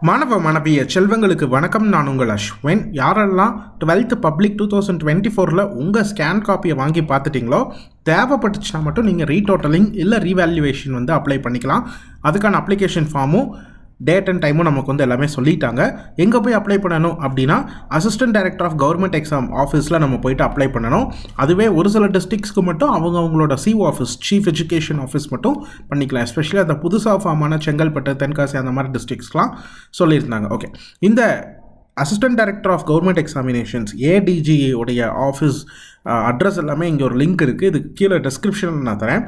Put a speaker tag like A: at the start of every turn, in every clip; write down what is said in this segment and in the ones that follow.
A: மாணவிய செல்வங்களுக்கு வணக்கம். நான் உங்கள் அஸ்வின். யாரெல்லாம் 12th பப்ளிக் 2024 உங்கள் ஸ்கேன் காப்பியை வாங்கி பார்த்துட்டிங்களோ, தேவைப்பட்டுச்சுன்னா மட்டும் நீங்கள் ரீடோட்டலிங் இல்லை ரீவேல்யூவேஷன் அப்ளை பண்ணிக்கலாம். அதுக்கான அப்ளிகேஷன் ஃபார்மும் டேட் அண்ட் டைமும் நமக்கு எல்லாமே சொல்லிட்டாங்க. எங்கே போய் அப்ளை பண்ணணும் அப்படின்னா, assistant director of government exam ஆஃபீஸில் நம்ம போயிட்டு அப்ளை பண்ணணும். அதுவே ஒரு சில டிஸ்ட்ரிக்ஸ்க்கு மட்டும் அவங்களோட CO office, chief education office மட்டும் பண்ணிக்கலாம். எஸ்பெஷலி அந்த புதுசாக ஃபார்மான செங்கல்பட்டு, தென்காசி அந்த மாதிரி டிஸ்ட்ரிக்ஸ்லாம் சொல்லியிருந்தாங்க. ஓகே, இந்த assistant director of government examinations ADGA உடைய ஆஃபீஸ் அட்ரஸ் எல்லாமே இங்கே ஒரு லிங்க் இருக்குது. இதுக்கு கீழே டிஸ்கிரிப்ஷனில் நான் தரேன்.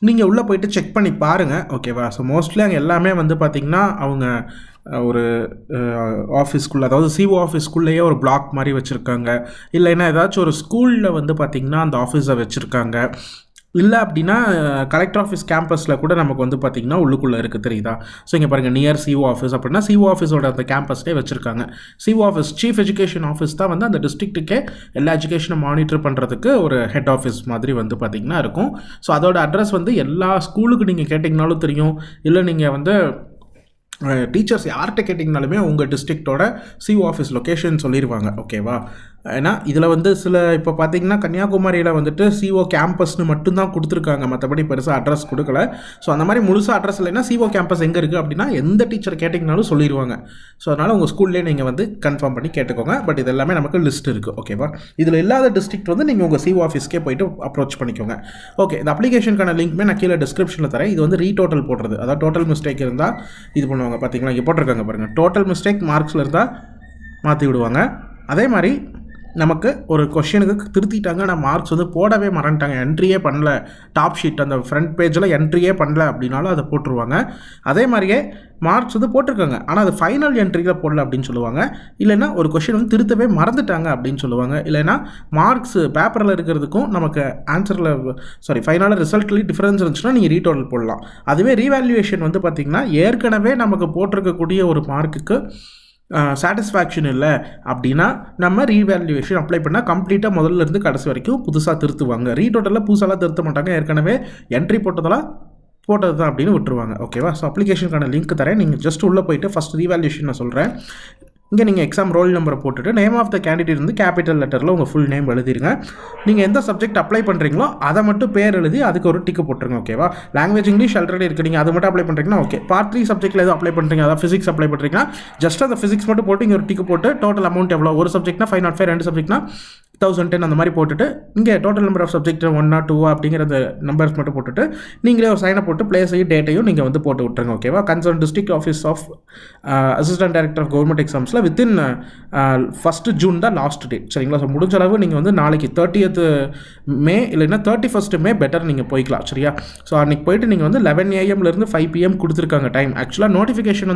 A: நீங்கள் உள்ளே போய்ட்டு செக் பண்ணி பாருங்கள். ஓகேவா? ஸோ மோஸ்ட்லி அங்கே எல்லாமே பார்த்திங்கன்னா அவங்க ஒரு ஆஃபீஸ்க்குள்ளே, அதாவது சிஓ ஆஃபீஸ்க்குள்ளேயே ஒரு பிளாக் மாதிரி வச்சுருக்காங்க. இல்லைன்னா ஏதாச்சும் ஒரு ஸ்கூலில் பார்த்திங்கன்னா அந்த ஆஃபீஸை வச்சுருக்காங்க. இல்லை அப்படின்னா கலெக்டர் ஆஃபீஸ் கேம்பஸில் கூட நமக்கு பார்த்திங்கன்னா உள்ளுக்குள்ளே இருக்குது, தெரியுதா? ஸோ இங்கே பாருங்கள், நியர் சிஓ ஆஃபீஸ் அப்படின்னா சிஓ ஆஃபீஸோட அந்த கேம்பஸ்லேயே வச்சுருக்காங்க. CO office, chief education office தான் அந்த டிஸ்ட்ரிக்ட்டுக்கே எல்லா எஜுகேஷனை மானிட்டர் பண்ணுறதுக்கு ஒரு ஹெட் ஆஃபீஸ் மாதிரி பார்த்திங்கன்னா இருக்கும். ஸோ அதோட அட்ரஸ் எல்லா ஸ்கூலுக்கு நீங்கள் கேட்டிங்கனாலும் தெரியும். இல்லை நீங்கள் டீச்சர்ஸ் யார்கிட்ட கேட்டிங்கனாலுமே உங்கள் டிஸ்ட்ரிக்டோட சிஓ ஆஃபீஸ் லொக்கேஷன் சொல்லிடுவாங்க. ஓகேவா? ஏன்னா இதில் சில இப்போ பார்த்தீங்கன்னா கன்னியாகுமரியில் சிஓ கேம்பஸ்னு மட்டும்தான் கொடுத்துருக்காங்க, மற்றபடி பெருசாக அட்ரஸ் கொடுக்கல. ஸோ அந்த மாதிரி முழுசாக அட்ரஸ் இல்லைன்னா சிஓ கேம்பஸ் எங்கே இருக்குது அப்படின்னா எந்த டீச்சர் கேட்டிங்கனாலும் சொல்லிடுவாங்க. ஸோ அதனால் உங்கள் ஸ்கூல்லேயே நீங்கள் கன்ஃபார்ம் பண்ணி கேட்டுக்கோங்க. பட் இது எல்லாமே நமக்கு லிஸ்ட் இருக்குது. ஓகேவா? இதில் இல்லாத டிஸ்ட்ரிக்ட் நீங்கள் உங்கள் சிஓ ஆஃபீஸ்க்கே போய்ட்டு அப்ரோச் பண்ணிக்கோங்க. ஓகே, இந்த அப்ளிகேஷனுக்கான லிங்க்மே நான் கீழே டிஸ்கிரிப்ஷனில் தரேன். இது ரீடோட்டல் போடுறது, அதாவது டோட்டல் மிஸ்டேக் இருந்தால் இது பண்ணுவாங்க. பார்த்தீங்களா, இங்கே போட்டிருக்காங்க பாருங்கள், டோட்டல் மிஸ்டேக் மார்க்ஸில் இருந்தால் மாற்றி விடுவாங்க. அதே மாதிரி நமக்கு ஒரு கொஷனுக்கு திருத்திட்டாங்க, ஆனால் மார்க்ஸ் போடவே மறந்துட்டாங்க, என்ட்ரியே பண்ணல, டாப் ஷீட் அந்த ஃப்ரண்ட் பேஜில் என்ட்ரியே பண்ணல அப்படின்னாலும் அதை போட்டுருவாங்க. அதே மாதிரியே மார்க்ஸ் போட்டிருக்காங்க, ஆனால் அது ஃபைனல் என்ட்ரியில் போடல அப்படின்னு சொல்லுவாங்க. இல்லைன்னா ஒரு கொஷின் திருத்தவே மறந்துட்டாங்க அப்படின்னு சொல்லுவாங்க. இல்லைன்னா மார்க்ஸ் பேப்பரில் இருக்கிறதுக்கும் நமக்கு ஆன்சரில் ஃபைனலாக ரிசல்ட்லேயும் டிஃப்ரென்ஸ் இருந்துச்சுன்னா நீங்கள் ரீடோட்டல் போடலாம். அதுவே ரீவேல்யூவேஷன் பார்த்திங்கன்னா ஏற்கனவே நமக்கு போட்டிருக்கக்கூடிய ஒரு மார்க்குக்கு சாட்டிஸ்ஃபேக்ஷன் இல்லை அப்படின்னா நம்ம ரீவேல்யூவேஷன் அப்ளை பண்ணால் கம்ப்ளீட்டாக முதல்ல இருந்து கடைசி வரைக்கும் புதுசாக திருத்துவாங்க. ரீடோட்டலில் புதுசாலாம் திருத்த மாட்டாங்க, ஏற்கனவே என்ட்ரி போட்டதெல்லாம் போட்டது தான் அப்படின்னு விட்டுருவாங்க. ஓகேவா? ஸோ அப்ளிகேஷனுக்கான லிங்க் தரேன். நீங்கள் ஜஸ்ட் உள்ளே போய்ட்டு ஃபஸ்ட் ரீவேல்யூவேஷன் நான் சொல்கிறேன். இங்கே நீங்கள் எக்ஸாம் ரோல் நம்பரை போட்டுட்டு name of the candidate capital லெட்டரில் உங்கள் ஃபுல் நேம் எழுதிருங்க. நீங்கள் எந்த சப்ஜெக்ட் அப்ளை பண்ணுறீங்களோ அதை மட்டும் பேர் எழுதி அதுக்கு ஒரு டிக்கு போட்டுருங்க. ஓகேவா? லாங்குவேஜ் இங்கிலீஷ் ஆல்ரெடி இருக்குது, நீங்கள் அது மட்டும் அப்ளை பண்ணுறீங்கன்னா ஓகே. பார்ட் 3 சப்ஜெக்ட்டில் எதுவும் அப்ளை பண்ணுறீங்க, அதாவது ஃபிசிக்ஸ் அப்ளை பண்ணுறீங்கன்னா ஜஸ்ட் அந்த ஃபிசிக்ஸ் மட்டும் போட்டு இங்கே ஒரு டிக்கு போட்டு டோட்டல் அமௌண்ட் எவ்வளோ, ஒரு சப்ஜெக்ட்னா 505, 2 சப்ஜெக்ட்னா 1010 அந்த மாதிரி போட்டுட்டு இங்கே total number of subject 1 or 2 அப்படிங்கிற அந்த நம்பர்ஸ் மட்டும் போட்டுட்டு நீங்களே ஒரு சைனை போட்டு பிளேஸையும் டேட்டையும் நீங்கள் போட்டு விட்டுருங்க. ஓகேவா? Concern district office of assistant director of government எக்ஸாம்ஸில் வித்தின் 1st June தான் லாஸ்ட் டேட். சரிங்களா? ஸோ முடிஞ்ச அளவு நீங்கள் நாளைக்கு 30th May இல்லைன்னா 31st May பெட்டர் நீங்கள் போய்க்கலாம். சரியா? ஸோ அன்றைக்கி போயிட்டு நீங்கள் 11 AM 5 PM கொடுத்துருக்காங்க டைம். ஆக்சுவலாக நோட்டிஃபிகேஷன்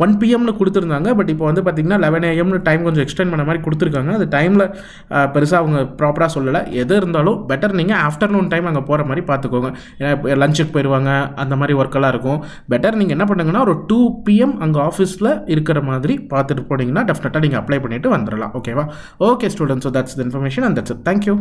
A: 1 PM கொடுத்துருந்தாங்க. பட் இப்போ பார்த்தீங்கன்னா 11 AM டைம் கொஞ்சம் எக்ஸ்டெண்ட் பண்ண மாதிரி கொடுத்துருக்காங்க. அது டைமில் பெருசாக அவங்க ப்ராப்பராக சொல்லலை. எது இருந்தாலும் பெட்டர் நீங்கள் ஆஃப்டர்நூன் டைம் அங்கே போகிற மாதிரி பார்த்துக்கோங்க. ஏன்னா லஞ்சுக்கு போயிடுவாங்க, அந்த மாதிரி ஒர்க்கெல்லாம் இருக்கும். பெட்டர் நீங்கள் என்ன பண்ணுங்கன்னா ஒரு 2 PM அங்கே ஆஃபீஸில் இருக்கிற மாதிரி பார்த்துட்டு போனீங்கன்னா டெஃபினட்டாக நீங்கள் அப்ளை பண்ணிவிட்டு வந்துடலாம். ஓகேவா? Okay students, so that's the information and that's it. Thank you.